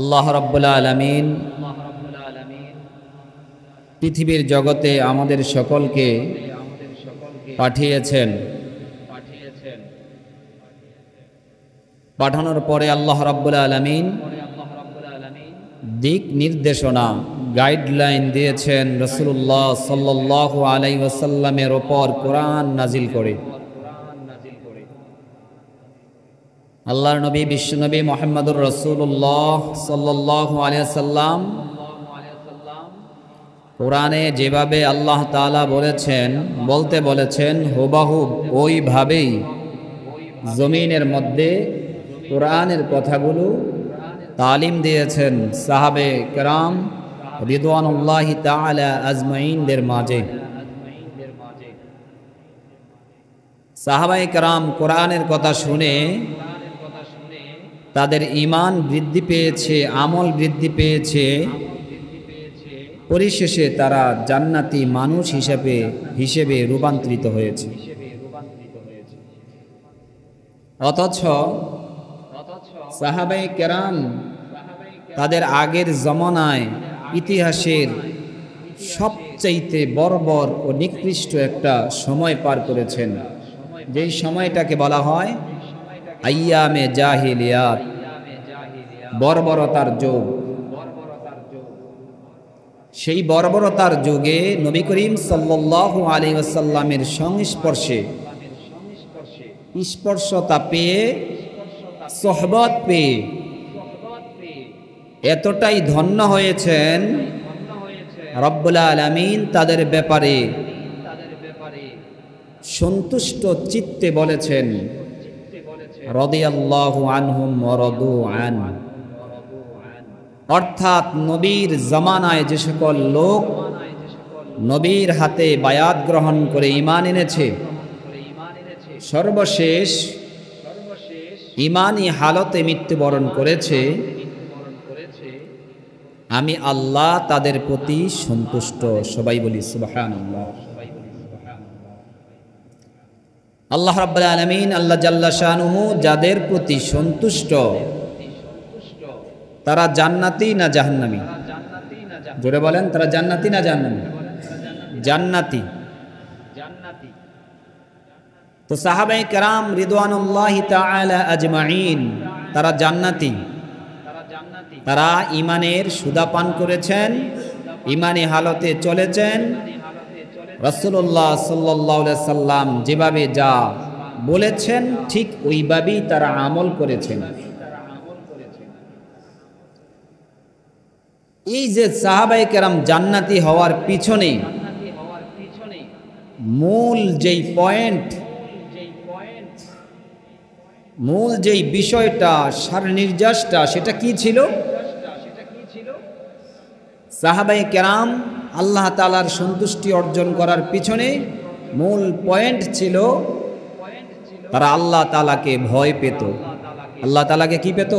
আল্লাহ রাব্বুল আলামিন পৃথিবীর জগতে আমাদের সকলকে পাঠিয়েছেন। পাঠানোর পরে আল্লাহ রাব্বুল আলামিন দিক নির্দেশনা গাইডলাইন দিয়েছেন রাসূলুল্লাহ সাল্লাল্লাহু আলাইহি ওয়াসাল্লামের ওপর কোরআন নাজিল করে। আল্লাহর নবী বিশ্বনবী মুহাম্মদুর রাসূলুল্লাহ সাল্লাল্লাহু আলাইহি ওয়াসাল্লাম কোরআনে যেভাবে আল্লাহ তাআলা বলতে বলেছেন হুবহু ওইভাবেই জমিনের মধ্যে কোরআনের কথাগুলো তালিম দিয়েছেন সাহাবে কেরাম রিদওয়ানুল্লাহি তাআলা আজমাইনদের মাঝে। সাহাবায়ে কেরাম কোরআনের কথা শুনে তাদের ঈমান বৃদ্ধি পেয়েছে, আমল বৃদ্ধি পেয়েছে, পরিশেষে তারা জান্নাতি মানুষ হিসেবে রূপান্তরিত হয়েছে। অথচ সাহাবায়ে কেরাম তাদের আগের জমানায় ইতিহাসের সবচাইতে বর্বর ও নিকৃষ্ট একটা সময় পার করেছেন, যেই সময়টাকে বলা হয় আইয়ামে জাহিলিয়াত, বর্বরতার যুগ। সেই বর্বরতার যুগে নবী করিম সাল্লাল্লাহু আলাইহি ওয়াসাল্লামের স্পর্শতা পেয়ে, সোহবত পেয়ে এতটাই ধন্য হয়েছেন, রব্বুল আলামিন তাদের ব্যাপারে সন্তুষ্ট চিত্তে বলেছেন রাদিয়াল্লাহু আনহুম ওয়া রাদু আন। অর্থাৎ নবীর জামানায় যে সকল লোক নবীর হাতে বায়াত গ্রহণ করে ঈমান এনেছে, সর্বশেষ ঈমানি হালতে মৃত্যুবরণ করেছে, আমি আল্লাহ তাদের প্রতি সন্তুষ্ট। সবাই বলি সুবহানাল্লাহ। আল্লাহ রাব্বুল আলামিন আল্লাহ জাল্লা শানুহু যাদের প্রতি সন্তুষ্ট তারা জান্নাতি না জাহান্নামী? জোরে বলেন, তারা জান্নাতি না জাহান্নামী? জান্নাতি। তো সাহাবায়ে কেরাম রিদওয়ানুল্লাহি তাআলা আজমাইন তারা জান্নাতি। তারা ঈমানের সুদা পান করেছেন, ঈমানি হালতে চলেছেন, রাসূলুল্লাহ সাল্লাল্লাহু আলাইহি সাল্লাম যেভাবে যা বলেছেন ঠিক ওইভাবেই তারা আমল করেছেন। এই যে সাহাবায়ে কেরাম জান্নাতি হওয়ার পিছনে মূল যেই বিষয়টা, সারনির্যাসটা, সেটা কি ছিল? সাহাবায়ে কেরাম আল্লাহ তাআলার সন্তুষ্টি অর্জন করার পিছনে মূল পয়েন্ট ছিল তারা আল্লাহ তাআলাকে ভয় পেত। আল্লাহ তাআলাকে কি পেত?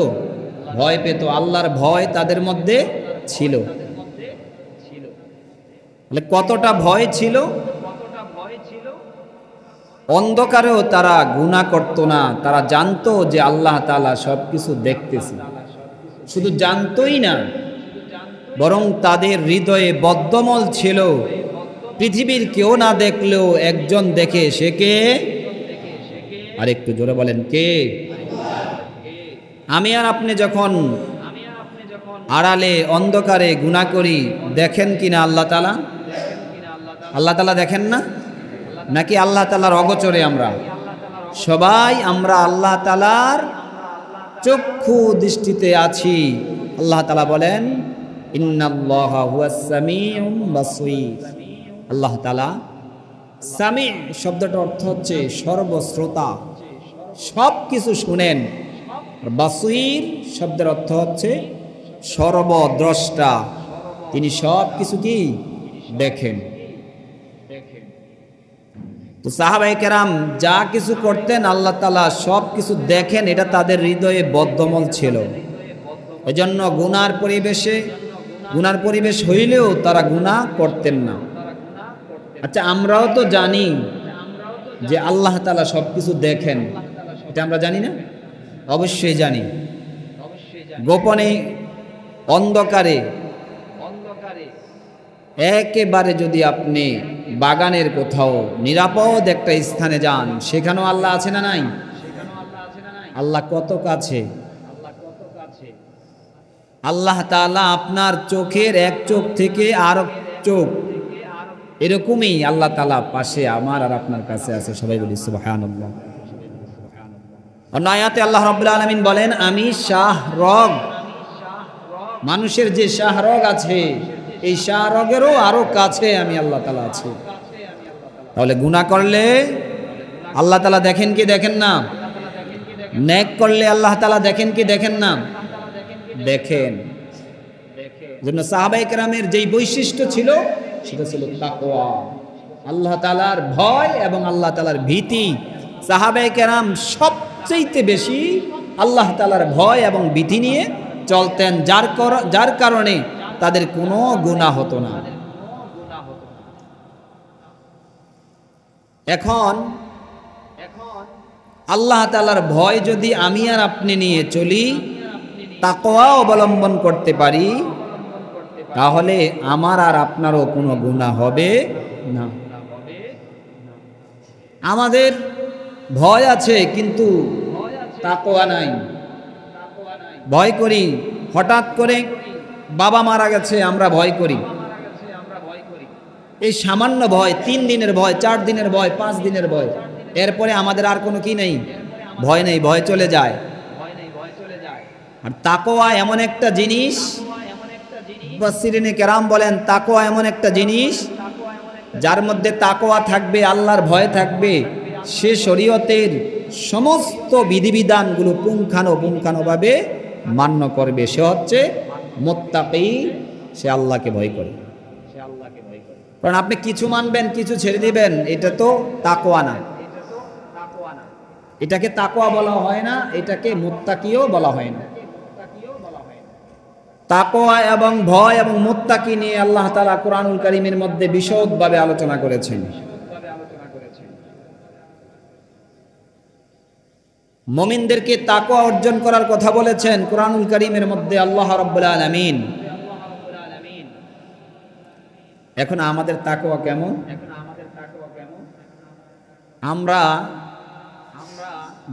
ভয় পেত। আল্লাহর ভয় তাদের মধ্যে ছিল। কতটা ভয় ছিল? অন্ধকারেও তারা গুনাহ করত না। তারা জানতো যে আল্লাহ তাআলা সবকিছু দেখতেছে। শুধু জানতোই না, বরং তাদের হৃদয়ে বদ্ধমূল ছিল, পৃথিবীর কেউ না দেখলেও একজন দেখে, সে কে? আরেকটু জোরে বলেন, কে? আমি আর আপনি যখন আড়ালে অন্ধকারে গুনাহ করি, দেখেন কিনা আল্লাহ তাআলা? আল্লাহ তাআলা দেখেন না? নাকি আল্লাহ তাআলার অগোচরে আমরা সবাই আল্লাহ তাআলার চক্ষু দৃষ্টিতে আছি? আল্লাহ তাআলা বলেন ইন্নাল্লাহা হুয়াস সামিউম বাসীর। আল্লাহ তাআলা সামি শব্দটার অর্থ হচ্ছে সর্বশ্রোতা, সব কিছু শুনেন। বাসীর শব্দের অর্থ হচ্ছে সর্বদ্রষ্টা, তিনি সব কিছু কি দেখেন। তো সাহাবায়ে কেরাম যা কিছু করতেন আল্লাহ তাআলা সব কিছু দেখেন, এটা তাদের হৃদয়ে বদ্ধমূল ছিল। এজন্য গুনার পরিবেশ হইলেও তারা গুনাহ করতেন না। আচ্ছা, আমরাও তো জানি যে আল্লাহ তাআলা সব কিছু দেখেন, এটা আমরা জানি না? অবশ্যই জানি। গোপনে অন্ধকারে একেবারে যদি আপনি বাগানের কোথাও নিরাপদ একটা স্থানে যান, সেখানেও আল্লাহ আছে না নাই? আল্লাহ কত কাছে! আল্লাহ তাআলা আপনার চোখের এক চোখ থেকে আর চোখ, এরকমই আল্লাহ তাআলা পাশে আমার আর আপনার কাছে আছে। সবাই বলি সুবহানাল্লাহ। অন্য আয়াতে আল্লাহ রাব্বুল আলামিন বলেন, আমি শাহরগ, মানুষের যে শাহরগ আছে এই শাহরগেরও আরো কাছে আমি আল্লাহ তাআলা আছি। তাহলে গুনাহ করলে আল্লাহ তাআলা দেখেন কি দেখেন না? নেক করলে আল্লাহ তাআলা দেখেন কি দেখেন না? দেখেন। জন্য সাহাবায়ে কেরামের যেই বৈশিষ্ট্য ছিল সেটা ছিল তাকওয়া, আল্লাহ তাআলার ভয় এবং আল্লাহ তাআলার ভীতি। সাহাবায়ে কেরাম সবচেয়ে বেশি আল্লাহ তাআলার ভয় এবং ভীতি নিয়ে চলতেন, যার কারণে তাদের কোনো গুনাহ হতো না। এখন আল্লাহ তাআলার ভয় যদি আমি আর আপনি নিয়ে চলি, তাকওয়া অবলম্বন করতে পারি, তাহলে আমার আর আপনারও কোনো গুনাহ হবে না। আমাদের ভয় আছে কিন্তু তাকওয়া নাই। ভয় করি, হঠাৎ করে বাবা মারা গেছে আমরা ভয় করি। এই সামান্য ভয়, 3 দিনের ভয়, 4 দিনের ভয়, 5 দিনের ভয়, এরপরে আমাদের আর কোনো কি নেই, ভয় নেই, ভয় চলে যায়। আর তাকওয়া এমন একটা জিনিস, মুফাসসিরিনে কেরাম বলেন তাকওয়া এমন একটা জিনিস যার মধ্যে তাকওয়া থাকবে, আল্লাহর ভয় থাকবে, সে শরীয়তের সমস্ত বিধিবিধানগুলো পুঙ্খানুপুঙ্খানুভাবে মান্য করবে। সে হচ্ছে মুত্তাকি, সে আল্লাহকে ভয় করে। কারণ আপনি কিছু মানবেন কিছু ছেড়ে দিবেন, এটা তো তাকওয়া না। এটাকে তাকওয়া বলা হয় না, এটাকে মুত্তাকিও বলা হয় না। তাকওয়া এবং ভয় এবং মুত্তাকি নিয়ে আল্লাহ তাআলা কুরআনুল কারীমের মধ্যে বিশদভাবে আলোচনা করেছেন। মুমিনদেরকে তাকওয়া অর্জন করার কথা বলেছেন কুরআনুল কারীমের মধ্যে আল্লাহ রাব্বুল আলামিন। এখন আমাদের তাকওয়া কেমন? আমরা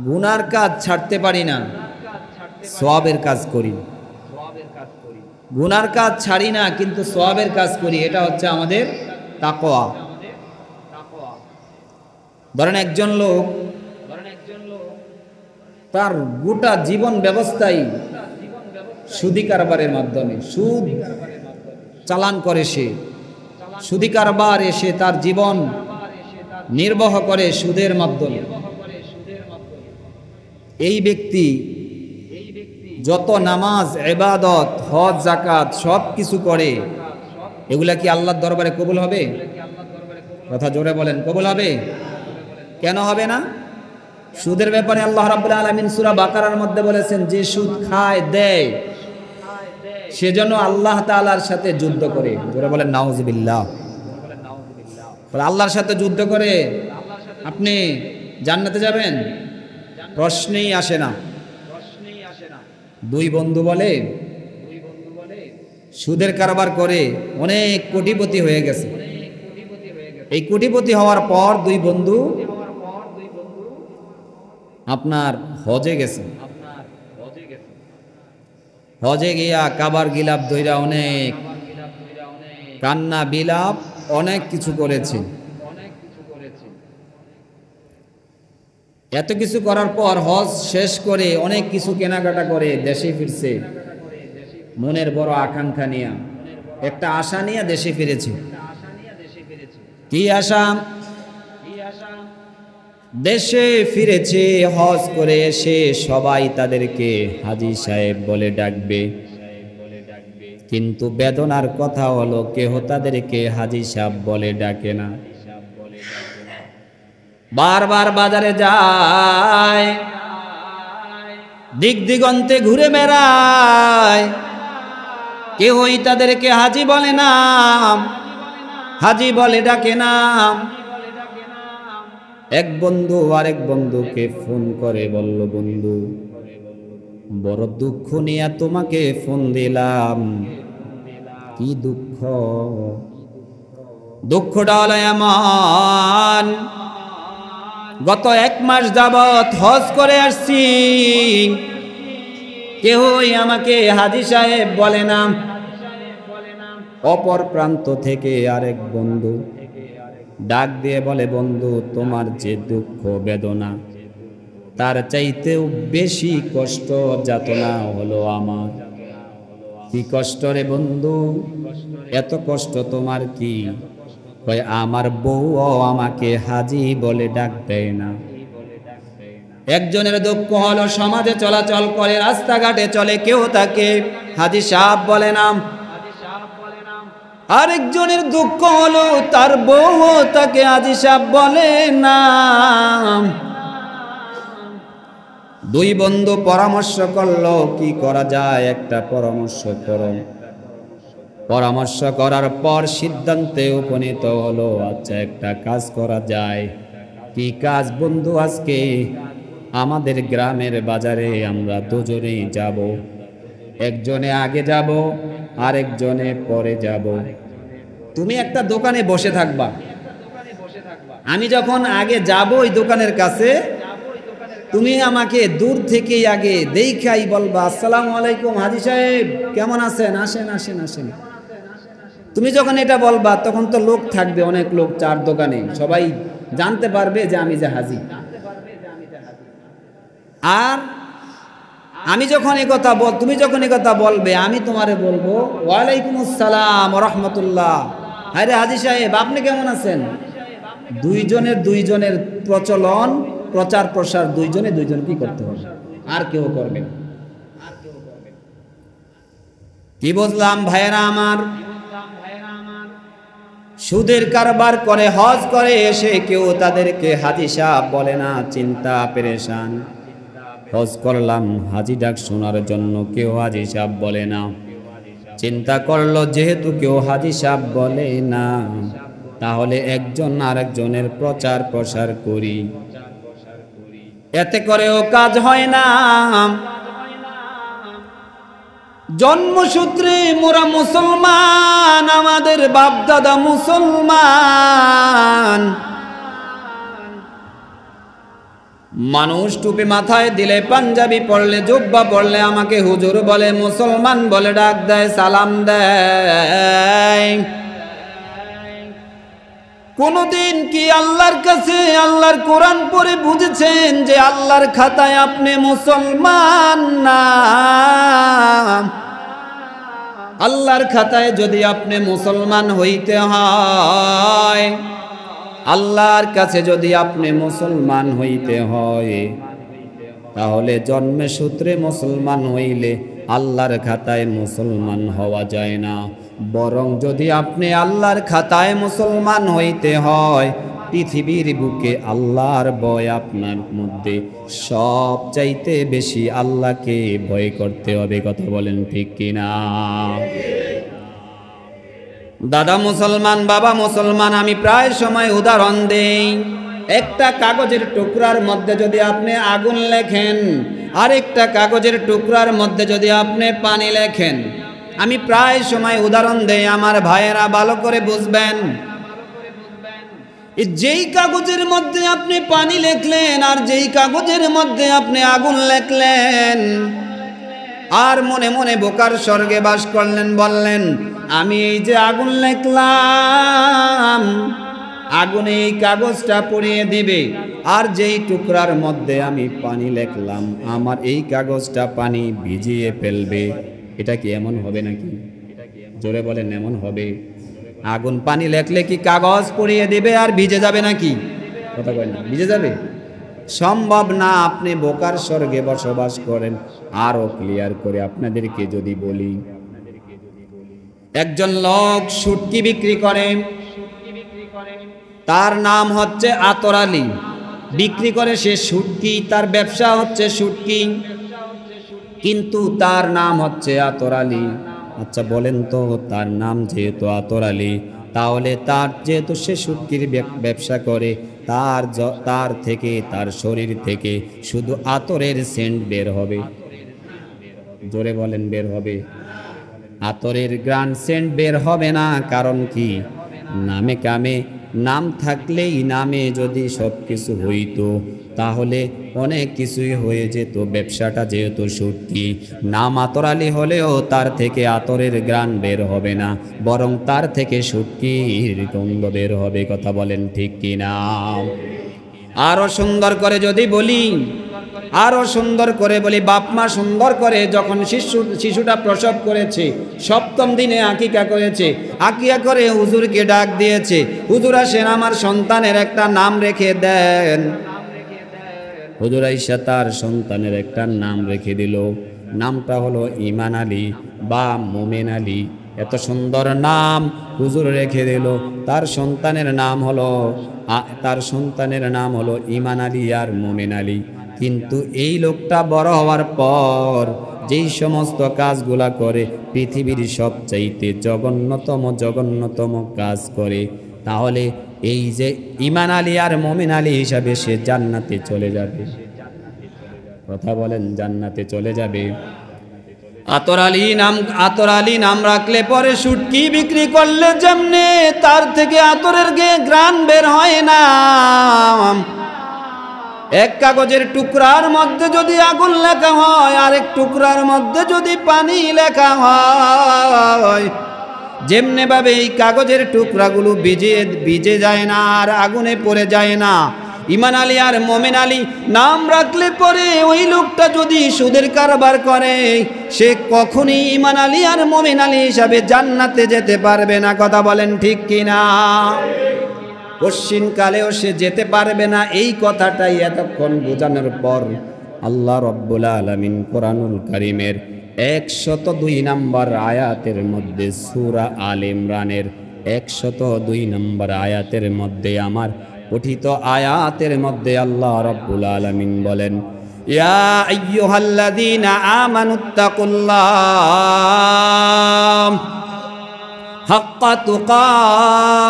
গুনার কাজ ছাড়তে পারি না, সওয়াবের কাজ করি। গুনার কাজ ছাড়ি না কিন্তু সওয়াবের কাজ করি, এটা হচ্ছে আমাদের তাকওয়া। ধরেন একজন লোক তার গোটা জীবন ব্যবস্থাই সুদি কারবারের মাধ্যমে, সুদ চালান করে, সে সুদি কারবার, এসে তার জীবন নির্বাহ করে সুদের মাধ্যমে। এই ব্যক্তি যত নামাজ, ইবাদত, হজ, যাকাত সব কিছু করে, এগুলা কি আল্লাহর দরবারে কবুল হবে? কথা জোরে বলেন, কবুল হবে? কেন হবে না? সুদের ব্যাপারে আল্লাহ রাব্বুল আলামিন সূরা বাকারার মধ্যে বলেছেন, যে সুদ খায় দেয় সেজন্য আল্লাহ তাআলার সাথে যুদ্ধ করে। জোরে বলেন নাউজুবিল্লাহ। আল্লাহর সাথে যুদ্ধ করে আপনি জান্নাতে যাবেন? প্রশ্নই আসে না। দুই বন্ধু বলে সুদের কারবার করে অনেক কোটিপতি হয়ে গেছে। এই কোটিপতি হওয়ার পর দুই বন্ধু আপনার হজে গেছে। হজে গিয়া কাবার গিলাপ ধইরা অনেক কান্না বিলাপ অনেক কিছু করেছে। এত কিছু করার পর হজ শেষ করে অনেক কিছু কেনাকাটা করে দেশে ফিরছে, মনের বড় আকাঙ্ক্ষা নিয়ে, একটা আশা নিয়ে দেশে ফিরেছে। কি আশা? দেশে ফিরেছে হজ করে এসে সবাই তাদেরকে হাজী সাহেব বলে ডাকবে, কিন্তু বেদনার কথা হলো কেহ তাদেরকে হাজী সাহেব বলে ডাকে না। বারবার বাজারে যায়, দিক দিগন্তে ঘুরে বেড়ায়, কেহই তাদেরকে হাজী বলে না, হাজী বলে ডাকে না। এক বন্ধু আরেক বন্ধুকে ফোন করে বলল, বন্ধু বড় দুঃখ নিয়ে তোমাকে ফোন দিলাম। কি দুঃখ? দুঃখটা হলো এমন, গত 1 মাস যাবৎ হজ করে আসছি, কেউই আমাকে হাজী সাহেব বলে না। অপর প্রান্ত থেকে আরেক বন্ধু ডাক দিয়ে বলে, বন্ধু তোমার যে দুঃখ বেদনা তার চাইতেও বেশি কষ্ট যাতনা হলো আমার। কি কষ্ট রে বন্ধু? এত কষ্ট তোমার কি? কয় আমার বউ আমাকে হাজী বলে ডাক দেয় না। একজনের দুঃখ হলো সমাজে চলাচল করে, রাস্তাঘাটে চলে, কেউ তাকে হাজী সাহেব বলে না। আরেকজনের দুঃখ হলো তার বউ তাকে হাজী সাহেব বলে না। দুই বন্ধু পরামর্শ করলো কি করা যায়, একটা পরামর্শ করো। পরামর্শ করার পর সিদ্ধান্তে উপনীত হলো, আচ্ছা একটা কাজ করা যায়। কি কাজ বন্ধু? আজকে আমাদের গ্রামের বাজারে আমরা দুজনেই যাব। একজনে আগে যাব, আরেকজনে পরে যাব। তুমি একটা দোকানে বসে থাকবা, আমি যখন আগে যাব ওই দোকানের কাছে, তুমি আমাকে দূর থেকেই আগে দেখাই বলবা, আসসালামু আলাইকুম হাজী সাহেব, কেমন আছেন? আসেন আসেন আসেন। তুমি যখন এটা বলবা তখন তো লোক থাকবে, অনেক লোক চার দোকানে, সবাই জানতে পারবে যে আমি যে হাজী। আর আমি যখন এই কথা তুমি যখন এই কথা বলবে, আমি তোমারে বলবো ওয়ালাইকুম আসসালাম ওয়া রাহমাতুল্লাহ, আরে হাজী সাহেব আপনি কেমন আছেন? দুইজনের প্রচলন, প্রচার প্রসার দুইজনে কি করতে হবে, আর কেউ করবে না। কি বুঝলাম ভাইয়েরা আমার? সুদের কারবার করে হজ করে এসে কেউ তাদেরকে হাজী সাহেব বলে না, চিন্তা পেরেশান। হজ করলাম হাজী ডাক শোনার জন্য, কেউ হাজী সাহেব বলে না। চিন্তা করলো যেহেতু কেউ হাজী সাহেব বলে না, তাহলে একজন আরেকজনের প্রচার প্রসার করি, এতে করেও কাজ হয় না। জন্মসূত্রে মোরা মুসলমান, আমাদের বাপ দাদা মুসলমান। মানুষ টুপি মাথায় দিলে, পাঞ্জাবি পড়লে, জুব্বা পড়লে আমাকে হুজুর বলে, মুসলমান বলে ডাক দেয়, সালাম দেয়। কোনদিন কি আল্লাহর কাছে আল্লাহর কোরআন পড়ে বুঝেছেন যে আল্লাহর খাতায় আপনি মুসলমান না? আল্লাহর খাতায় যদি আপনি মুসলমান হইতে হয়, আল্লাহর কাছে যদি আপনি মুসলমান হইতে হয়, তাহলে জন্মে সূত্রে মুসলমান হইলে আল্লাহর খাতায় মুসলমান হওয়া যায় না। বরং যদি আপনি আল্লাহর খাতায় মুসলমান হইতে হয়, পৃথিবীর বুকে আল্লাহর ভয় আপনার মধ্যে সব চাইতে বেশি আল্লাহকে ভয় করতে হবে। কথা বলেন ঠিক কিনা? দাদা মুসলমান, বাবা মুসলমান, আমি প্রায় সময় উদাহরণ দেই। একটা কাগজের টুকরার মধ্যে যদি আপনি আগুন লেখেন, আরেকটা কাগজের টুকরার মধ্যে যদি আপনি পানি লেখেন, আমি প্রায় সময় উদাহরণ দেই, আমার ভাইয়েরা ভালো করে বুঝবেন। যেই কাগজের মধ্যে আপনি পানি লেখলেন আর যেই কাগজের মধ্যে আপনি আগুন লেখলেন, আর মনে মনে বোকার স্বর্গে বাস করলেন, বললেন আমি এই যে আগুন লেখলাম, আগুন এই কাগজটা পুড়িয়ে দিবে, আর যেই টুকরার মধ্যে আমি পানি লেখলাম আমার এই কাগজটা পানি ভিজিয়ে ফেলবে। এটা কি এমন হবে নাকি? জোরে বলেন, এমন হবে? আগুন পানি লেখলে কি কাগজ পুড়িয়ে দিবে আর ভিজে যাবে নাকি? কথা বলেন, ভিজে যাবে? সম্ভব না। আপনি বোকার স্বর্গে বসবাস করেন। আরো ক্লিয়ার করে আপনাদেরকে যদি বলি, একজন লোক শুটকি বিক্রি করে, তার নাম হচ্ছে আতর আলী, বিক্রি করে সে শুটকি, তার ব্যবসা হচ্ছে শুটকি, কিন্তু তার নাম হচ্ছে আতর আলী। আচ্ছা বলেন তো, তার নাম যেহেতু আতর আলী, তাহলে তার যেহেতু সে শুটকির ব্যবসা করে, তার থেকে, তার শরীর থেকে শুধু আতরের সেন্ট বের হবে। জোরে বলেন বের হবে? আতরের গ্রান সেন্ট বের হবে না, কারণ কি? নামে কামে নাম থাকলেই নামে যদি সব কিছু হইতো তাহলে অনেক কিছুই হয়ে যেত। ব্যবসাটা যেহেতু সুটকি, নাম আতর আলী হলেও তার থেকে আতরের গ্রান বের হবে না, বরং তার থেকে সুটকির গন্ধ বের হবে। কথা বলেন ঠিক কিনা? আরো সুন্দর করে যদি বলি, আরো সুন্দর করে বলি, বাপ মা সুন্দর করে যখন শিশুটা প্রসব করেছে, 7ম দিনে আকিকা করেছে, আকিকা করে হুজুরকে ডাক দিয়েছে, হুজুর আসেন আমার সন্তানের একটা নাম রেখে দেন। হুজুর আইসা তার সন্তানের একটা নাম রেখে দিল। নামটা হলো ঈমান আলী বা মোমেন আলী। এত সুন্দর নাম হুজুর রেখে দিল। তার সন্তানের নাম হলো ঈমান আলী আর মোমেন আলী। কিন্তু এই লোকটা বড় হওয়ার পর যেই সমস্ত কাজগুলা করে, পৃথিবীর সবচাইতে জঘন্যতম কাজ করে, তাহলে এই যে ঈমান আলী আর মোমেন আলী হিসাবে সে জান্নাতে চলে যাবে। কথা বলেন, জান্নাতে চলে যাবে। আতর আলী নাম রাখলে পরে সুটকি বিক্রি করলে যেমনে তার থেকে আতরের গ্রান বের হয় না, এক কাগজের টুকরার মধ্যে যদি আগুন লেখা হয়, আরেক টুকরার মধ্যে যদি পানি লেখা হয়, যেমনে ভাবে এই কাগজের টুকরাগুলো ভিজে যায় না আর আগুনে পড়ে যায় না, ঈমান আলী আর মোমেন আলী নাম রাখলে পরে ওই লোকটা যদি সুদের কারবার করে, সে কখনই ঈমান আলী আর মোমেন আলী হিসাবে জান্নাতে যেতে পারবে না। কথা বলেন ঠিক কিনা? পশ্চিমকালেও সে যেতে পারবে না। এই কথাটাই এতক্ষণ বোঝানোর পর আল্লাহ রব্বুল আলামিন কোরআনুল কারীমের 102 নম্বর আয়াতের মধ্যে, সূরা আলে ইমরানের 102 নম্বর আয়াতের মধ্যে, আমার পঠিত আয়াতের মধ্যে আল্লাহ রব্বুল আলামিন বলেন, ইয়া আইয়ুহাল্লাযীনা আমানুত্তাকুল্লাহ হাক্কা তুকাতিহি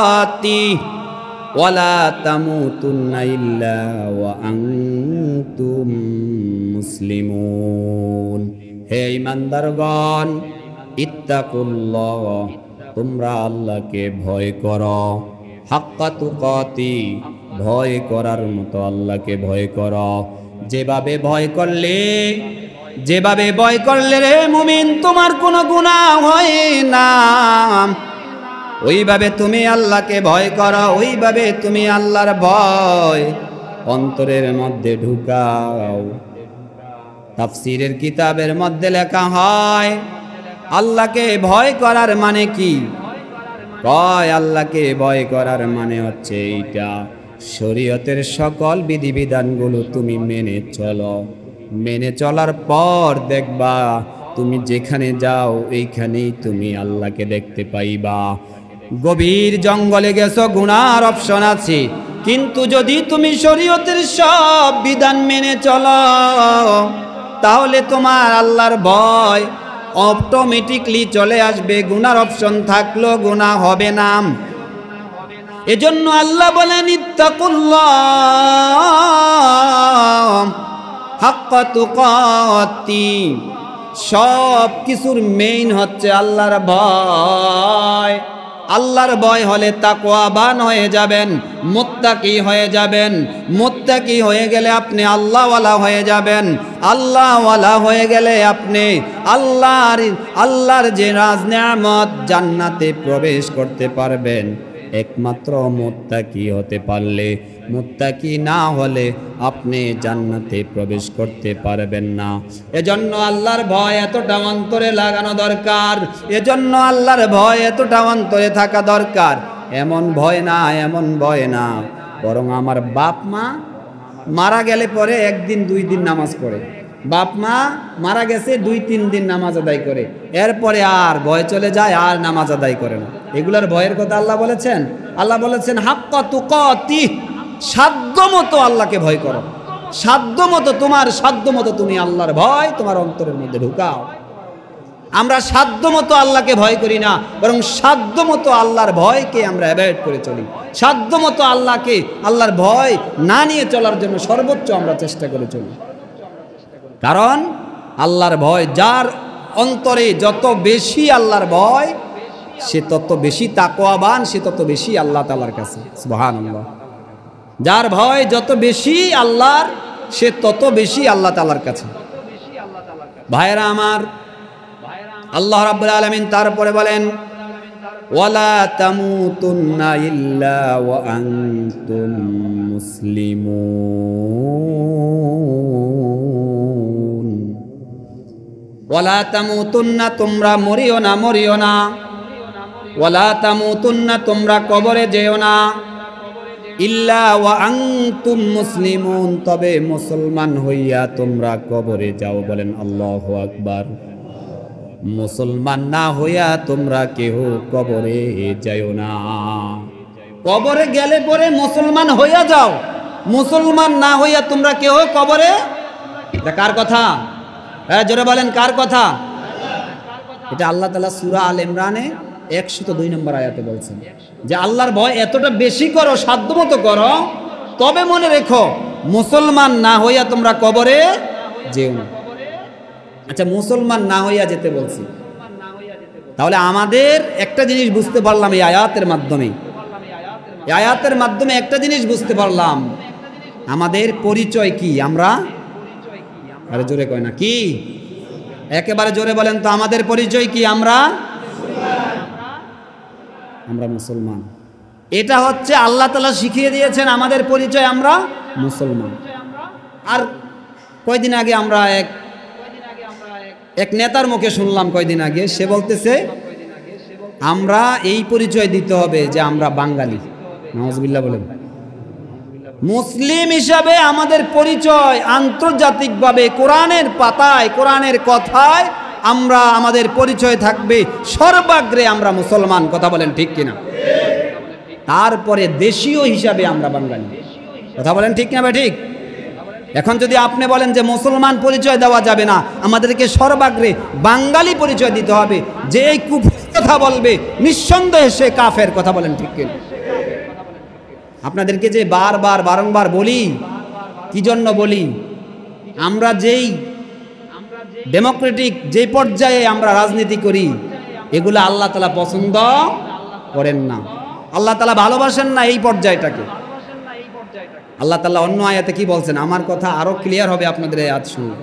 ওয়ালা তামুতুন্না ইল্লা ওয়া আনতুম মুসলিমুন। হে ঈমানদারগণ, ইত্তাকুল্লাহ, তোমরা আল্লাহকে ভয় করো। হাক্কা তুকাতি, ভয় করার মতো আল্লাহকে ভয় করো। যেভাবে ভয় করলে রে মুমিন তোমার কোনো গুনাহ হয় না, ওইভাবে তুমি আল্লাহকে ভয় করো, ওইভাবে তুমি আল্লাহর ভয় অন্তরের মধ্যে ঢুকাও। তাফসীরের কিতাবের মধ্যে লেখা হয়, আল্লাহকে ভয় করার মানে কি? কয় আল্লাহকে ভয় করার মানে হচ্ছে এইটা, শরীয়তের সকল বিধিবিধানগুলো তুমি মেনে চলো। মেনে চলার পর দেখবা তুমি যেখানে যাও এইখানেই তুমি আল্লাহকে দেখতে পাইবা। গভীর জঙ্গলে গেছো, গুনার অপশন আছে, কিন্তু যদি তুমি শরীয়তের সব বিধান মেনে চলো তাহলে তোমার আল্লাহর ভয় অটোমেটিকলি চলে আসবে। গুনার অপশন থাকলো গুনাহ হবে না। এজন্য আল্লাহ বলেন, ইত্তাকুল্লাহ হাক্কা তুকাতি। সব কিছুর মেইন হচ্ছে আল্লাহর ভয়। আল্লাহর ভয় হলে তাকওয়াবান হয়ে যাবেন, মুত্তাকি হয়ে যাবেন। মুত্তাকি হয়ে গেলে আপনি আল্লাহওয়ালা হয়ে যাবেন। আল্লাহওয়ালা হয়ে গেলে আপনি আল্লাহর যে রাজ নেয়ামত জান্নাতে প্রবেশ করতে পারবেন। একমাত্র মুত্তাকি হতে পারলে, মুত্তাকি না হলে আপনি জান্নাতে প্রবেশ করতে পারবেন না। এজন্য আল্লাহর ভয় এতটা অন্তরে লাগানো দরকার, এজন্য আল্লাহর ভয় এতটা অন্তরে থাকা দরকার। এমন ভয় না, বরং আমার বাপ মা মারা গেলে পরে 1 দিন 2 দিন নামাজ পড়ে, বাপ মা মারা গেছে 2-3 দিন নামাজ আদায় করে, এরপরে আর ভয় চলে যায়, আর নামাজ আদায় করে না। এগুলার ভয়ের কথা আল্লাহ বলেছেন। আল্লাহ বলেছেন হাক্কা তুকাতি, সাধ্য মতো আল্লাহকে ভয় করো। সাধ্য মতো, তোমার সাধ্য মতো তুমি আল্লাহর ভয় তোমার অন্তরের মধ্যে ঢুকাও। আমরা সাধ্য মতো আল্লাহকে ভয় করি না, বরং সাধ্য মতো আল্লাহর ভয়কে আমরা অ্যাভয়েড করে চলি। সাধ্য মতো আল্লাহর ভয় না নিয়ে চলার জন্য সর্বোচ্চ আমরা চেষ্টা করে চলি। কারণ আল্লাহর ভয় যার অন্তরে যত বেশি আল্লাহর ভয়, সে তত বেশি তাকওয়াবান, সে তত বেশি আল্লাহ তাআলার কাছে। সুবহানাল্লাহ। যার ভয় যত বেশি আল্লাহর, সে তত বেশি আল্লাহ তাআলার কাছে। ভাইরা আমার, আল্লাহ রাব্বুল আলামিন তারপরে বলেন, ওয়ালা তামুতুন্না ইল্লা ওয়া আনতুম মুসলিমুন। ওয়ালা তামুতুন্না, তোমরা মরিও না, মরিও না। ওয়ালা তামুতুন্না, তোমরা কবরে যেও না। ইল্লা ওয়া আনতুম মুসলিমুন, তবে মুসলমান হইয়া তোমরা কবরে যাও। বলেন আল্লাহু আকবার। মুসলমান না হইয়া তোমরা কেহ কবরে যাও না। কবরে গেলে পরে মুসলমান হইয়া যাও, মুসলমান না হইয়া তোমরা কেহ কবরে। এটা কার কথা? হ্যাঁ, জোরে বলেন, কার কথা? এটা আল্লাহ তাআলা সূরা আল ইমরানে 102 নম্বর আয়াতে বলছেন যে আল্লাহর ভয় এতটা বেশি করো, সাধ্যমতো করো, তবে মনে রেখো মুসলমান না হইয়া তোমরা কবরে যেও না। আচ্ছা, মুসলমান না হইয়া যেতে বলছি, তাহলে আমাদের একটা জিনিস বুঝতে পারলাম এই আয়াতের মাধ্যমে। এই আয়াতের মাধ্যমে একটা জিনিস বুঝতে পারলাম, আমাদের পরিচয় কি? আমরা, আরে জোরে কয় না, কি? একেবারে জোরে বলেন তো, আমাদের পরিচয় কি? আমরা মুসলমান। এটা হচ্ছে আল্লাহ তাআলা শিখিয়ে দিয়েছেন আমাদের পরিচয়, আমরা মুসলমান। আর কয়দিন আগে আমরা এক নেতার মুখে শুনলাম, কয়দিন আগে সে বলতেছে আমরা এই পরিচয় দিতে হবে যে আমরা বাঙালি। নাউজুবিল্লাহ বলেন। মুসলিম হিসাবে আমাদের পরিচয় আন্তর্জাতিকভাবে কোরআনের পাতায়, কোরআনের কথায় আমরা, আমাদের পরিচয় থাকবে সর্বাগ্রে আমরা মুসলমান। কথা বলেন ঠিক কিনা? তারপরে দেশীয় হিসাবে আমরা বাঙালি। কথা বলেন ঠিক না ভাই? ঠিক। এখন যদি আপনি বলেন যে মুসলমান পরিচয় দেওয়া যাবে না, আমাদেরকে সর্বাগ্রে বাঙালি পরিচয় দিতে হবে, যে এই কুফর কথা বলবে নিঃসন্দেহে সে কাফের। কথা বলেন ঠিক কিনা? আপনাদেরকে যে বারংবার বলি, কি জন্য বলি? আমরা যেই ডেমোক্রেটিক যে পর্যায়ে আমরা রাজনীতি করি, এগুলো আল্লাহ তাআলা পছন্দ করেন না, আল্লাহ তাআলা ভালোবাসেন না এই পর্যায়টাকে। আল্লাহ তাআলা অন্য আয়াতে কি বলছেন? আমার কথা আরো ক্লিয়ার হবে আপনাদের এই আয়াত শুনলে।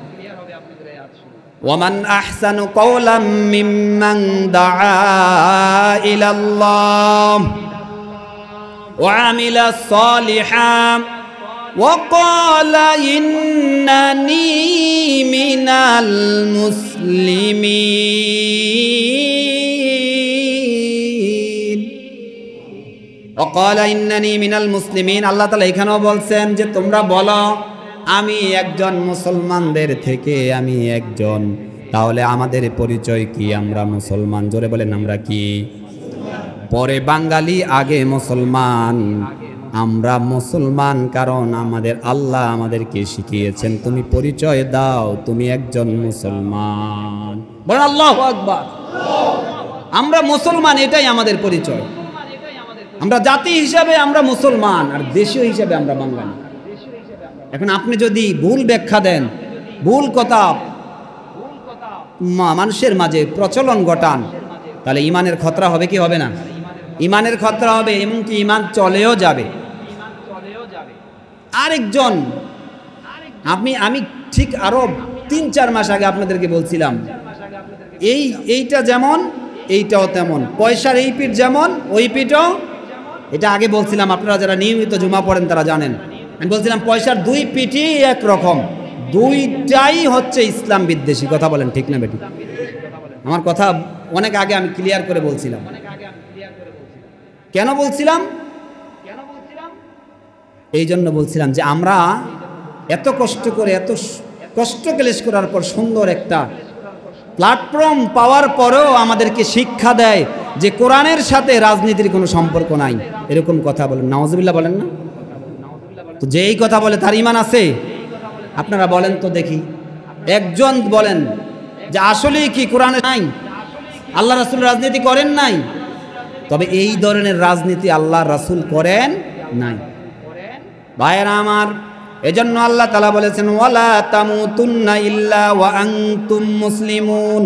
ওয়ামান আহসানু কাওলাম মিম্মান দাআ ইলাল্লাহ ওয়া আমিলা সালিহান ওয়া ক্বালা ইন্নানী মিনাল মুসলিমিন। ওয়াকালা ইন্নানী মিনাল মুসলিমিন। আল্লাহ তাআলা এখানেও বলছেন যে তোমরা বলো আমি একজন মুসলমানদের থেকে আমি একজন। তাহলে আমাদের পরিচয় কি? আমরা মুসলমান। জোরে বলেন, আমরা কি? পরে বাঙালি, আগে মুসলমান। আমরা মুসলমান কারণ আমাদের আল্লাহ আমাদেরকে শিখিয়েছেন তুমি পরিচয় দাও তুমি একজন মুসলমান। বলেন আল্লাহু আকবার। আমরা মুসলমান, এটাই আমাদের পরিচয়। আমরা জাতি হিসাবে আমরা মুসলমান, আর দেশীয় হিসাবে আমরা বাঙালি। এখন আপনি যদি ভুল ব্যাখ্যা দেন, ভুল কথা মানুষের মাঝে প্রচলন ঘটান, তাহলে ইমানের খতরা হবে কি হবে না? ইমানের খতরা হবে, এমনকি ইমান চলেও যাবে। আরেকজন, আমি ঠিক আরো 3-4 মাস আগে আপনাদেরকে বলছিলাম, এইটা যেমন এইটাও তেমন, পয়সার এই পিঠ যেমন ওই পিঠও। এটা আগে বলছিলাম, আপনারা যারা নিয়মিত জুমা পড়েন তারা জানেন। আমি বলছিলাম পয়সার দুই পিঠই একরকম, দুইটাই হচ্ছে ইসলাম বিদ্বেষী। কথা বলেন ঠিক না বেটি? আমার কথা অনেক আগে আমি ক্লিয়ার করে বলছিলাম। কেন বলছিলাম? এই জন্য বলছিলাম যে আমরা এত কষ্ট করে, এত কষ্ট ক্লেশ করার পর সুন্দর একটা প্ল্যাটফর্ম পাওয়ার পরেও আমাদেরকে শিক্ষা দেয় যে কোরআনের সাথে রাজনীতির কোনো সম্পর্ক নাই, এরকম কথা বলেন। নাউজুবিল্লাহ বলেন না? তো যে এই কথা বলে তার ঈমান আছে? আপনারা বলেন তো দেখি, একজন বলেন যে আসলেই কি কোরআনে নাই? আল্লাহ রাসূল রাজনীতি করেন নাই? তবে এই ধরনের রাজনীতি আল্লাহ রাসূল করেন নাই। ভাইয়েরা আমার, এজন্য আল্লাহ তাআলা বলেছেন ওয়ালা তামুতুন্না ইল্লা ওয়া আনতুম মুসলিমুন।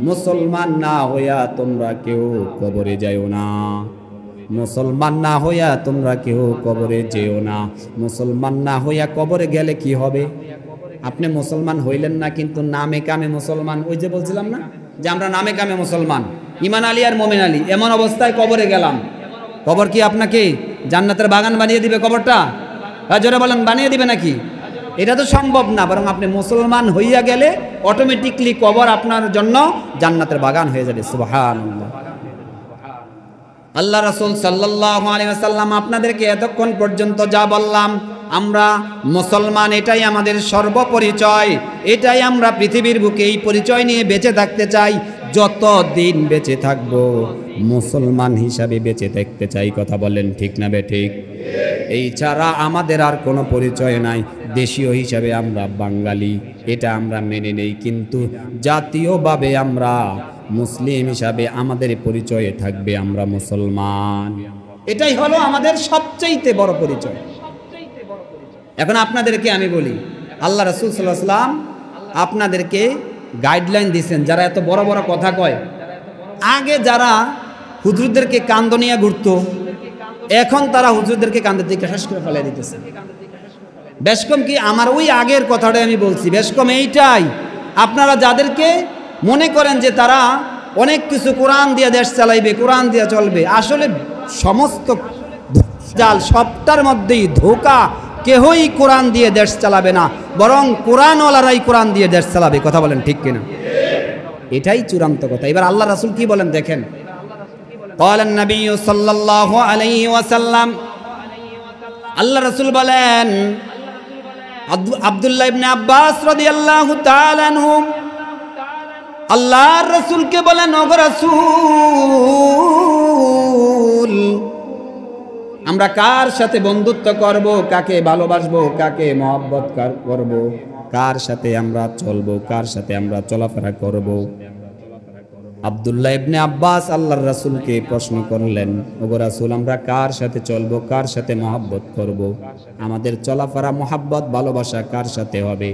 মুসলমান না হইয়া তোমরা কেউ কবরে যাইও না। মুসলমান না হইয়া তোমরা কেউ কবরে যেও না। মুসলমান না হইয়া কবরে গেলে কি হবে? আপনি মুসলমান হইলেন না, কিন্তু নামে কামে মুসলমান। ওই যে বলছিলাম না যে আমরা নামে কামে মুসলমান, ইমান আলী আর মোমেন আলী, এমন অবস্থায় কবরে গেলাম। কবর কি আপনাকে জান্নাতের বাগান বানিয়ে দিবে? কবরটা জোরে বলেন, বানিয়ে দিবে নাকি? এটা তো সম্ভব না। বরং আপনি মুসলমান হইয়া গেলে অটোমেটিকলি কবর আপনার জন্য জান্নাতের বাগান হয়ে যাবে। সুবহানাল্লাহ। আল্লাহ রাসূল সাল্লাল্লাহু আলাইহি ওয়াসাল্লাম আপনাদেরকে এতক্ষণ পর্যন্ত যা বললাম, আমরা মুসলমান, এটাই আমাদের সর্বপরিচয়। এটাই আমরা পৃথিবীর বুকে এই পরিচয় নিয়ে বেঁচে থাকতে চাই। যত দিন বেঁচে থাকব মুসলমান হিসাবে বেঁচে থাকতে চাই। কথা বলেন ঠিক না বেঠিক? এই ছাড়া আমাদের আর কোনো পরিচয় নাই। দেশীয় হিসাবে আমরা বাঙালি, এটা আমরা মেনে নেই, কিন্তু জাতীয়ভাবে আমরা মুসলিম হিসাবে আমাদের পরিচয়ে থাকবে আমরা মুসলমান। এটাই হলো আমাদের সবচেয়ে বড় পরিচয়। এখন আপনাদেরকে আমি বলি, আল্লাহ রাসূল সাল্লাল্লাহু আলাইহি ওয়াসাল্লাম আপনাদেরকে গাইডলাইন দিয়েছেন। যারা এত বড় বড় কথা কয়, আগে যারা হুজুরদেরকে কান্দনিয়া ঘুরতো, এখন তারা হুজুরদেরকে কান্দের দিকে শেষ করে ফেলে দিতেছে। বেশ কম কি আমার ওই আগের কথাটাই আমি বলছি, বেশ কম এইটাই। আপনারা যাদেরকে মনে করেন যে তারা অনেক কিছু কোরআন দিয়ে দেশ চালাইবে, কোরআন দিয়ে চলবে, আসলে সমস্ত জাল সবটার মধ্যেই ধোঁকা। কেহই কোরআন দিয়ে দেশ চালাবে না, বরং কোরআনওয়ালারাই কোরআন দিয়ে দেশ চালাবে। কথা বলেন ঠিক কিনা? এটাই চূড়ান্ত কথা। এবার আল্লাহ রাসূল কি বলেন দেখেন। قال النبي صلى الله عليه وسلم, আল্লাহ রাসূল বলেন, আব্দুল্লাহ ইবনে আব্বাস রাদিয়াল্লাহু তাআলা আনহু আল্লাহর রাসূলকে বলেন, ওগো রাসূল, আমরা কার সাথে বন্ধুত্ব করব, কাকে ভালোবাসবো, কাকে মহব্বত করব, কার সাথে আমরা চলবো, কার সাথে আমরা চলাফেরা করব। আব্দুল্লাহ ইবনে আব্বাস আল্লাহর রাসূলকে প্রশ্ন করলেন, ওগো রাসূল, আমরা কার সাথে চলবো, কার সাথে মহব্বত করব, আমাদের চলাফেরা মহব্বত ভালোবাসা কার সাথে হবে?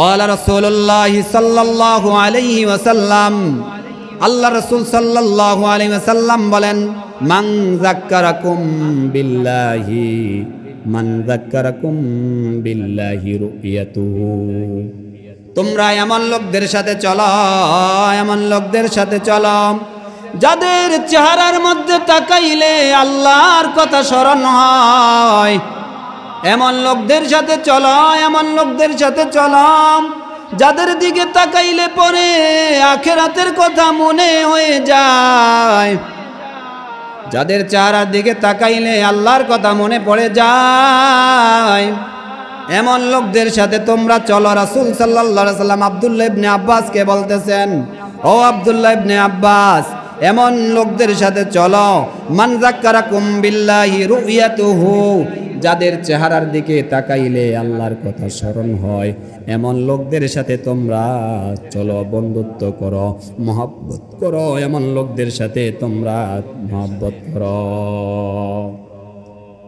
قال رسول الله صلى الله عليه وسلم, আল্লাহ রাসূল সাল্লাল্লাহু আলাইহি ওয়াসাল্লাম বলেন, মান যাক্কারাকুম বিল্লাহি, মান যাক্কারাকুম বিল্লাহি রুয়াতুহু। তোমরা এমন লোকদের সাথে চলো, এমন লোকদের সাথে চলো যাদের চেহারার মধ্যে তাকাইলে আল্লাহর কথা স্মরণ হয়। এমন লোকদের সাথে চলো, এমন লোকদের সাথে চলো যাদের দিকে তাকাইলে পরে আখিরাতের কথা মনে হয়ে যায়, যাদের চেহারার দিকে তাকাইলে আল্লাহর কথা মনে পড়ে যায়। এমন লোকদের সাথে তোমরা চলো। রাসূল সাল্লাল্লাহু আলাইহি ওয়াসাল্লাম আব্দুল্লাহ ইবনে আব্বাসকে বলতেছেন, ও আব্দুল্লাহ ইবনে আব্বাস, এমন লোকদের সাথে চলো মান যাক্কারাকুম বিল্লাহি রুয়াতুহু, যাদের চেহারার দিকে তাকাইলে আল্লাহর কথা স্মরণ হয়। এমন লোকদের সাথে তোমরা চলো, বন্ধুত্ব করো, মহব্বত করো। এমন লোকদের সাথে তোমরা মহব্বত করো।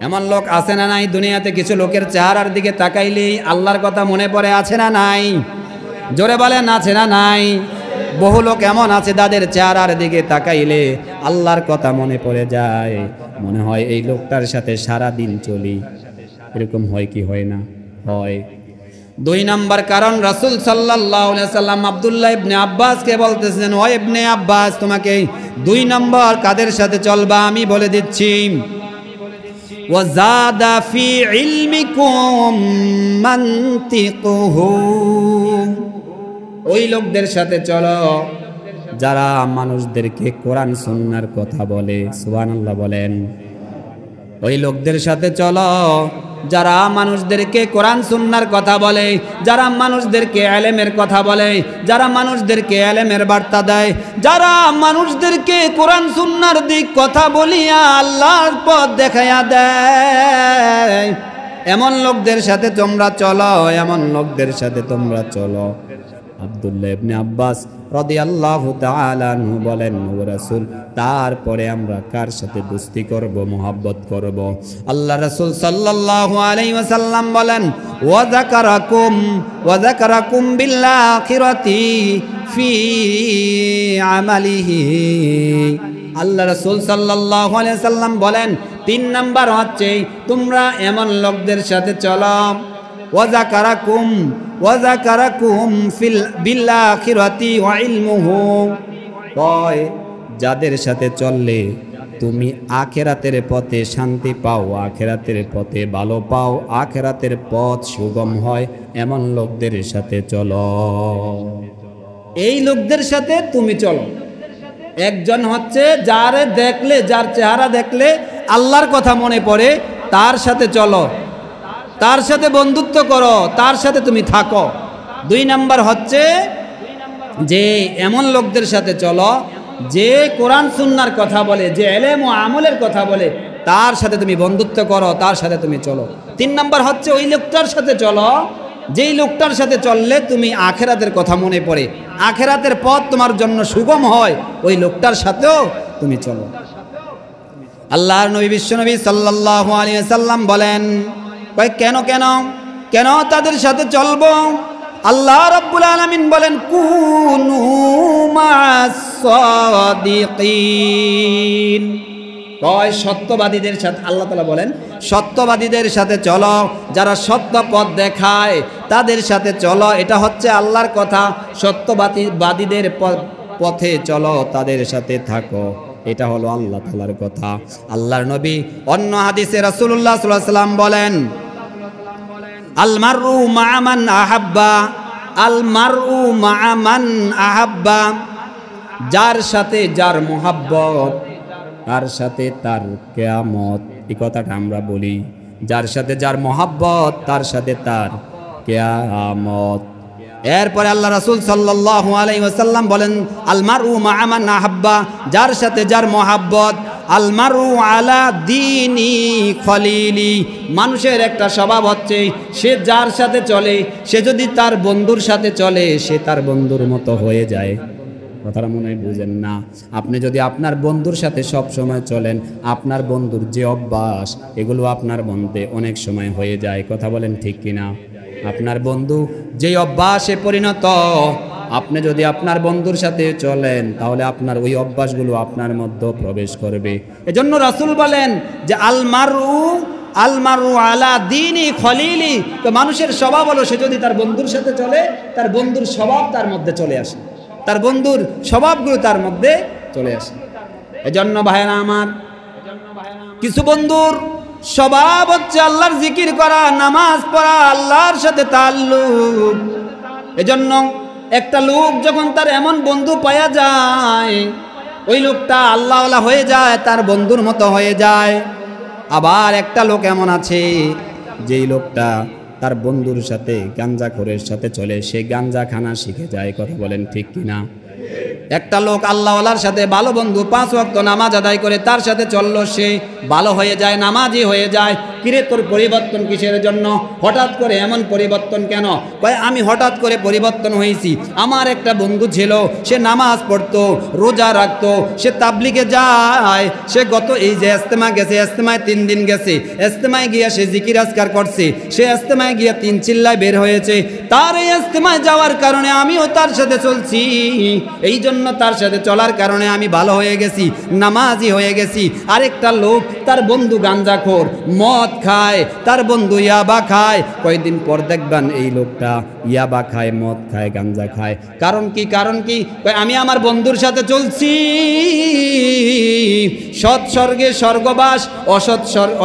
এমন লোক আছে না নাই দুনিয়াতে? কিছু লোকের চেহারার দিকে তাকাইলেই আল্লাহর কথা মনে পড়ে, আছে না নাই? জোরে বলেন, আছে না নাই? বহু লোক এমন আছে যাদের চেহারার দিকে তাকাইলে আল্লাহর কথা মনে পড়ে যায়, মনে হয় এই লোকটার সাথে সারা দিন চলি। এরকম হয় কি হয় না? হয়। দুই নাম্বার কারণ, রাসূল সাল্লাল্লাহু আলাইহি ওয়াসাল্লাম আব্দুল্লাহ ইবনে আব্বাসকে বলতেছেন, ও ইবনে আব্বাস, তোমাকে দুই নম্বর কাদের সাথে চলবা আমি বলে দিচ্ছি। ওয়াজাদা ফি ইলমিকুম মানতিকুহু, ওই লোকদের সাথে চলো যারা মানুষদেরকে কোরআন সুন্নাহর কথা বলে। সুবহানাল্লাহ বলেন। ওই লোকদের সাথে চলো যারা মানুষদেরকে কোরআন সুন্নাহর কথা বলে, যারা মানুষদেরকে ইলমের কথা বলে, যারা মানুষদেরকে ইলমের বার্তা দেয়, যারা মানুষদেরকে কোরআন সুন্নাহর দিক কথা বলিয়া আল্লাহর পথ দেখাইয়া দেয়। এমন লোকদের সাথে তোমরা চলো, এমন লোকদের সাথে তোমরা চলো আব্দুল্লাহ ইবনে আব্বাস রাদিয়াল্লাহু তাআলা আনহু বলেন, ও রাসূল, তারপরে আমরা কার সাথে দোস্তি করব, মুহাব্বত করব? আল্লাহ রাসূল সাল্লাল্লাহু আলাইহি ওয়াসাল্লাম বলেন, ওয়া যাকারাকুম বিল আখিরাতি ফি আমালিহি। আল্লাহ রাসূল সাল্লাল্লাহু আলাইহি ওয়াসাল্লাম বলেন, 3 নাম্বার হচ্ছে তোমরা এমন লোকদের সাথে চলো, ওয়া যাকারাকুম বিল আখিরাতি ওয়া ইলমুহু, কয় যাদের সাথে চললে তুমি আখিরাতের পথে শান্তি পাও, আখিরাতের পথে ভালো পাও, আখিরাতের পথ সুগম হয়, এমন লোকদের সাথে চলো। এই লোকদের সাথে তুমি চলো। একজন হচ্ছে যারে দেখলে, যার চেহারা দেখলে আল্লাহর কথা মনে পড়ে, তার সাথে চলো, তার সাথে বন্ধুত্ব করো, তার সাথে তুমি থাকো। 2 নাম্বার হচ্ছে যে এমন লোকদের সাথে চলো যে কোরআন সুন্নাহর কথা বলে, যে ইলম ও আমলের কথা বলে, তার সাথে তুমি বন্ধুত্ব করো, তার সাথে তুমি চলো। 3 নাম্বার হচ্ছে ওই লোকটার সাথে চলো যেই লোকটার সাথে চললে তুমি আখিরাতের কথা মনে পড়ে, আখিরাতের পথ তোমার জন্য সুগম হয়, ওই লোকটার সাথেও তুমি চলো। আল্লাহর নবী বিশ্বনবী সাল্লাল্লাহু আলাইহি ওয়াসাল্লাম বলেন, কেন কেন কেন তাদের সাথে চলবো? আল্লাহ রাব্বুল আলামিন বলেন, কুনু মা'আস সাদিকিন, কয় সত্যবাদীদের সাথে, আল্লাহ তাআলা বলেন সত্যবাদীদের সাথে চলো, যারা সত্য পথ দেখায় তাদের সাথে চলো। এটা হচ্ছে আল্লাহর কথা, সত্যবাদীদের পথে চলো, তাদের সাথে থাকো, এটা হলো আল্লাহ তাআলার কথা। আল্লাহর নবী অন্য হাদিসে রাসূলুল্লাহ সাল্লাল্লাহু আলাইহি ওয়াসাল্লাম বলেন, আল মারউ মা মান আহাব্বা, আল মারউ মা মান আহাব্বা, যার সাথে যার মোহাব্বত তার সাথে তার কিয়ামত। এই কথাটা আমরা বলি, যার সাথে যার মোহাব্বত তার সাথে তার কিয়ামত। এরপরে আল্লাহ রাসূল সাল্লাল্লাহু আলাইহি ওয়াসাল্লাম বলেন, আল মারউ মা মান আহাব্বা, যার সাথে যার মোহাব্বত, আল মারউ আলা দীনি খলিলি, মানুষের একটা স্বভাব হচ্ছে সে যার সাথে চলে, সে যদি তার বন্ধুর সাথে চলে, সে তার বন্ধুর মতো হয়ে যায়। কথাটা মনে হয় বুঝেন না। আপনি যদি আপনার বন্ধুর সাথে সব সময় চলেন, আপনার বন্ধুর যে অভ্যাস, এগুলো আপনার মধ্যে অনেক সময় হয়ে যায়। কথা বলেন ঠিক কিনা? আপনার বন্ধু যেই অভ্যাসে পরিণত, আপনি যদি আপনার বন্ধুর সাথে চলেন, তাহলে আপনার ওই অভ্যাসগুলো আপনার মধ্যে প্রবেশ করবে। এজন্য রাসূল বলেন যে আল মারউ আলা দীনি খলিলি, তো মানুষের স্বভাব হলো সে যদি তার বন্ধুর সাথে চলে, তার বন্ধুর স্বভাব তার মধ্যে চলে আসে, তার বন্ধুর স্বভাবগুলো তার মধ্যে চলে আসে। এজন্য ভাইরা আমার, কিছু বন্ধুর স্বভাব হচ্ছে আল্লাহর জিকির করা, নামাজ পড়া, আল্লাহর সাথে তাল্লুক। এজন্য একটা লোক যখন তার এমন বন্ধু পাওয়া যায়, ওই লোকটা আল্লাহওয়ালা হয়ে যায়, তার বন্ধুর মতো হয়ে যায়। আবার একটা লোক এমন আছে, যেই লোকটা তার বন্ধুর সাথে গাঞ্জাখোরের সাথে চলে, সে গাঞ্জা খানা শিখে যায়। কথা বলেন ঠিক কিনা? একটা লোক আল্লাহওয়ালার সাথে ভালো বন্ধু, 5 ওয়াক্ত নামাজ আদায় করে তার সাথে চললো, সে ভালো হয়ে যায়, নামাজি হয়ে যায়। কিরে তোর পরিবর্তন কিসের জন্য? হঠাৎ করে এমন পরিবর্তন কেন? ভাই আমি হঠাৎ করে পরিবর্তন হয়েছি। আমার একটা বন্ধু ছিল, সে নামাজ পড়তো, রোজা রাখতো, সে তাবলিগে যায়, সে গত এই যে ইজতেমা গেছে, ইজতেমায় 3 দিন গেছে, ইজতেমায় গিয়া সে জিকির আজকার করছে, সে ইজতেমায় গিয়া 3 চিল্লায় বের হয়েছে। তার এই ইজতেমায় যাওয়ার কারণে আমিও তার সাথে চলছি, এই জন্য তার সাথে চলার কারণে আমি ভালো হয়ে গেছি, নামাজি হয়ে গেছি। আরেকটা লোক, তার বন্ধু গাঞ্জাখোর, মদ খায়, তার বন্ধু ইয়াবা খায়। কয়েকদিন পর দেখবেন এই লোকটা ইয়াবা খায়, মদ খায়, গাঞ্জা খায়। কারণ কি? কারণ কি? আমি আমার বন্ধুর সাথে চলছি। সৎ স্বর্গে স্বর্গবাস,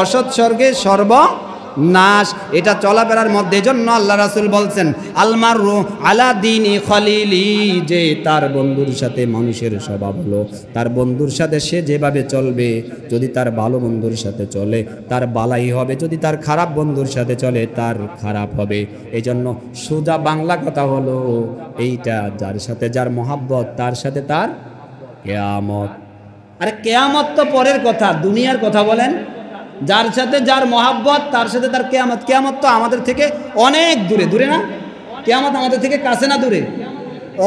অসৎ স্বর্গে সর্বনাশ, এটা চলাফেরার মধ্যে। জন্য আল্লাহ রাসূল বলছেন, আল মারউ আলা দীনি খলিলি, যে তার বন্ধুর সাথে মানুষের স্বভাব হলো, তার বন্ধুর সাথে সে যেভাবে চলবে, যদি তার ভালো বন্ধুর সাথে চলে তার বালাই হবে, যদি তার খারাপ বন্ধুর সাথে চলে তার খারাপ হবে। এই জন্য সোজা বাংলা কথা হলো এইটা, যার সাথে যার মহাব্বত তার সাথে তার কিয়ামত। আরে কিয়ামত তো পরের কথা, দুনিয়ার কথা বলেন। যার সাথে যার মহাব্বত তার সাথে তার কিয়ামত। কিয়ামত তো আমাদের থেকে অনেক দূরে, দূরে না? কিয়ামত আমাদের থেকে কাছে না দূরে?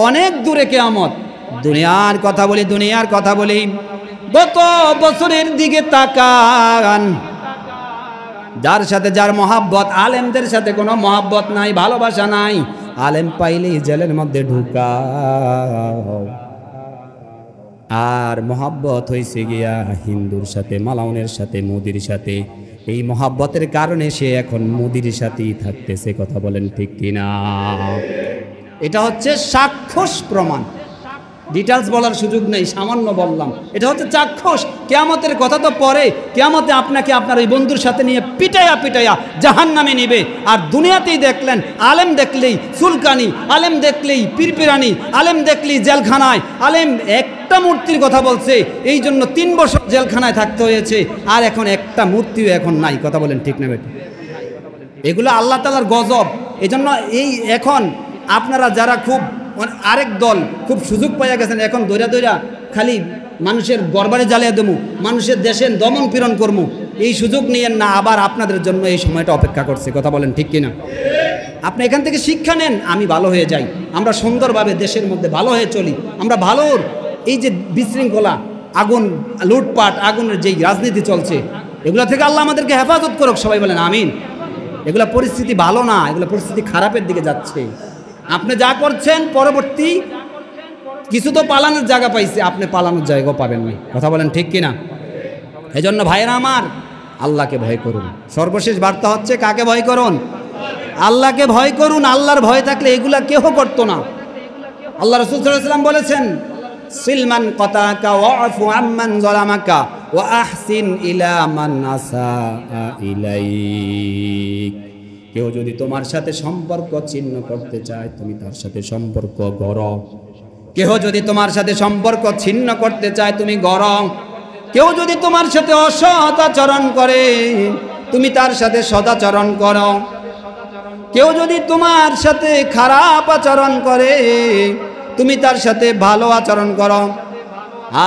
অনেক দূরে কিয়ামত। দুনিয়ার কথা বলি, দুনিয়ার কথা বলি। গত বছরের দিকে তাকান, যার সাথে যার মহাব্বত, আলেমদের সাথে কোনো মহাব্বত নাই, ভালোবাসা নাই। আলেম পাইলেই জেলের মধ্যে ঢুকাও। আর মহাব্বত হয়েছে গিয়া হিন্দুর সাথে, মালাউনের সাথে, মোদির সাথে। এই মহাব্বতের কারণে সে এখন মোদির সাথেই থাকতেছে। কথা বলেন ঠিক কিনা? এটা হচ্ছে চাক্ষুষ প্রমাণ। ডিটেলস বলার সুযোগ নেই, সামান্য বললাম। এটা হচ্ছে চাক্ষুষ। কিয়ামতের কথা তো পরে। কিয়ামতে আপনাকে আপনার ওই বন্ধুর সাথে নিয়ে পিটাইয়া পিটাইয়া জাহান্নামে নিবে। আর দুনিয়াতেই দেখলেন, আলেম দেখলেই চুলকানি, আলেম দেখলেই পিরপিরানি, আলেম দেখলেই জেলখানায়। আলেম একটা মূর্তির কথা বলছে, এই জন্য 3 বছর জেলখানায় থাকতে হয়েছে। আর এখন একটা মূর্তিও এখন নাই। কথা বলেন ঠিক না বেটা? এগুলো আল্লাহ তাআলার গজব। এই জন্য এই এখন আপনারা যারা খুব আরেক দল খুব সুযোগ পাইয়া গেছেন, এখন দৈরা দৈরা খালি মানুষের গড়বাড়ি জ্বালিয়ে দেবো, মানুষের দেশে দমন পীড়ন করবো, এই সুযোগ নিয়েন না। আবার আপনাদের জন্য এই সময়টা অপেক্ষা করছে। কথা বলেন ঠিক কিনা? আপনি এখান থেকে শিক্ষা নেন, আমি ভালো হয়ে যাই, আমরা সুন্দরভাবে দেশের মধ্যে ভালো হয়ে চলি। আমরা ভালোর এই যে বিশৃঙ্খলা, আগুন, লুটপাট, আগুনের যেই রাজনীতি চলছে, এগুলো থেকে আল্লাহ আমাদেরকে হেফাজত করুক। সবাই বলেন আমিন। এগুলো পরিস্থিতি ভালো না, এগুলো পরিস্থিতি খারাপের দিকে যাচ্ছে। আপনি যা করছেন, পরবর্তী কিছু তো পালানোর জায়গা পাইছে, আপনি পালানোর জায়গাও পাবেন না। কথা বলেন ঠিক কিনা? এই জন্য ভাইয়েরা আমার, আল্লাহকে ভয় করুন। সর্বশেষ বার্তা হচ্ছে, কাকে ভয় করুন? আল্লাহকে ভয় করুন। আল্লাহর ভয় থাকলে এগুলা কেউ করতো না। আল্লাহ রাসূল সাল্লাল্লাহু আলাইহি ওয়াসাল্লাম বলেছেন, সিলমান কাতাকা ওয়াফু আম্মান যালামাকা ওয়া আহসিন ইলা মান আসা ইলাইক। কেউ যদি তোমার সাথে সম্পর্ক ছিন্ন করতে চায়, তুমি তার সাথে সম্পর্ক গড়ো। কেউ যদি তোমার সাথে সম্পর্ক ছিন্ন করতে চায়, তুমি গড়ো। কেউ যদি তোমার সাথে অসৎ আচরণ করে, তুমি তার সাথে সদাচরণ করো। কেউ যদি তোমার সাথে খারাপ আচরণ করে, তুমি তার সাথে ভালো আচরণ করো।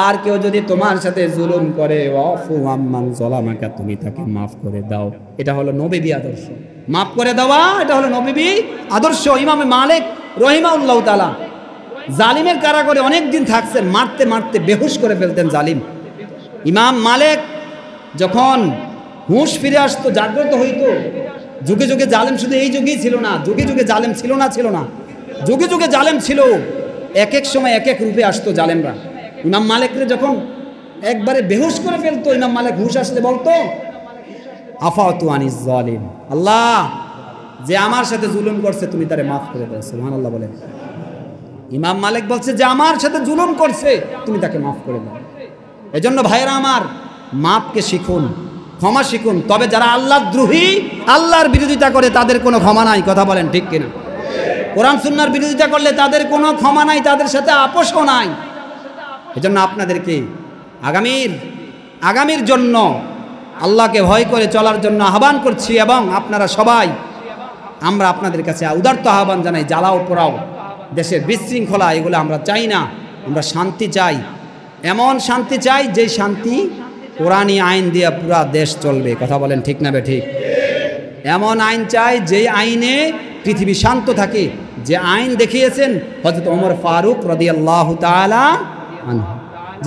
আর কেউ যদি তোমার সাথে জুলুম করে, ওয়াফু আম্মান যালামাকা, তুমি তাকে মাফ করে দাও। এটা হলো নবী আদর্শ। মাফ করে দেওয়া, এটা হলো নবী আদর্শ। ইমাম মালিক রাহিমাহুল্লাহ তাআলা জালিমের কারাগারে অনেক দিন থাকছেন, মারতে মারতে বেহুশ করে ফেলতেন জালিম। ইমাম মালিক যখন হুঁশ ফিরে আসতো, জাগ্রত হইতো, যুগে যুগে জালেম শুধু এই যুগেই ছিল না, যুগে যুগে জালেম ছিল না, যুগে যুগে জালেম ছিল। এক এক সময় এক এক রূপে আসতো জালেমরা। ইমাম মালিকরে যখন একবারে বেহুশ করে ফেলতো, ইমাম মালিক হুঁশ আসলে বলতো, আফাতু আনিজ জালিম, আল্লাহ যে আমার সাথে জুলুম করছে তুমি তারে মাফ করে দাও। সুবহানাল্লাহ বলেন। ইমাম মালিক বলছে, যে আমার সাথে জুলুম করছে তুমি তাকে মাফ করে দাও। এজন্য ভাইয়েরা আমার, মাফকে শিখুন, ক্ষমা শিখুন। তবে যারা আল্লাহ দ্রোহী, আল্লাহর বিরোধিতা করে, তাদের কোনো ক্ষমা নাই। কথা বলেন ঠিক কিনা? কোরআন সুন্নাহর বিরোধিতা করলে তাদের কোনো ক্ষমা নাই, তাদের সাথে আপোষও নাই। এজন্য আপনাদেরকে আগামীর জন্য আল্লাহকে ভয় করে চলার জন্য আহ্বান করছি। এবং আপনারা সবাই, আমরা আপনাদের কাছে উদারত আহ্বান জানাই, জ্বালাও পোড়াও, দেশের বিশৃঙ্খলা এগুলো আমরা চাই না। আমরা শান্তি চাই, এমন শান্তি চাই যে শান্তি কোরআনী আইন দিয়ে পুরা দেশ চলবে। কথা বলেন ঠিক না ঠিক? এমন আইন চাই যে আইনে পৃথিবী শান্ত থাকে, যে আইন দেখিয়েছেন হযরত ওমর ফারুক রাদিয়াল্লাহু তাআলা আনহু,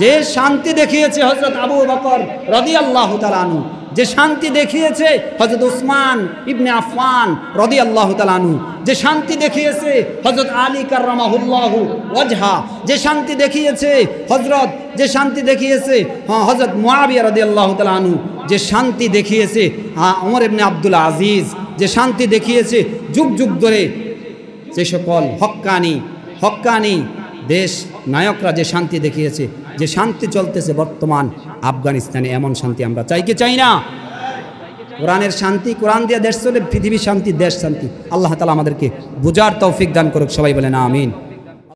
যে শান্তি দেখিয়েছে হযরত আবু বকর রাদিয়াল্লাহু তাআলা আনহু, যে শান্তি দেখিয়েছে হযরত উসমান ইবনে আফফান রাদিয়াল্লাহু তাআলা আনহু, যে শান্তি দেখিয়েছে হযরত আলী কাররামাহুল্লাহু ওয়াজহা, যে শান্তি দেখিয়েছে হযরত মুআবিয়া রাদিয়াল্লাহু তাআলা আনহু, যে শান্তি দেখিয়েছে ওমর ইবনে আব্দুল আজিজ, যে শান্তি দেখিয়েছে যুগ যুগ ধরে যে সকল হক্কানি দেশ নায়করা যে শান্তি দেখিয়েছে, যে শান্তি চলতেছে বর্তমান আফগানিস্তানে, এমন শান্তি আমরা চাই কি চাই না? কোরআনের শান্তি, কোরআন দিয়ে দেশ চলে, পৃথিবীর শান্তি, দেশ শান্তি। আল্লাহ তাআলা আমাদেরকে বুঝার তৌফিক দান করুক। সবাই বলেন আমিন।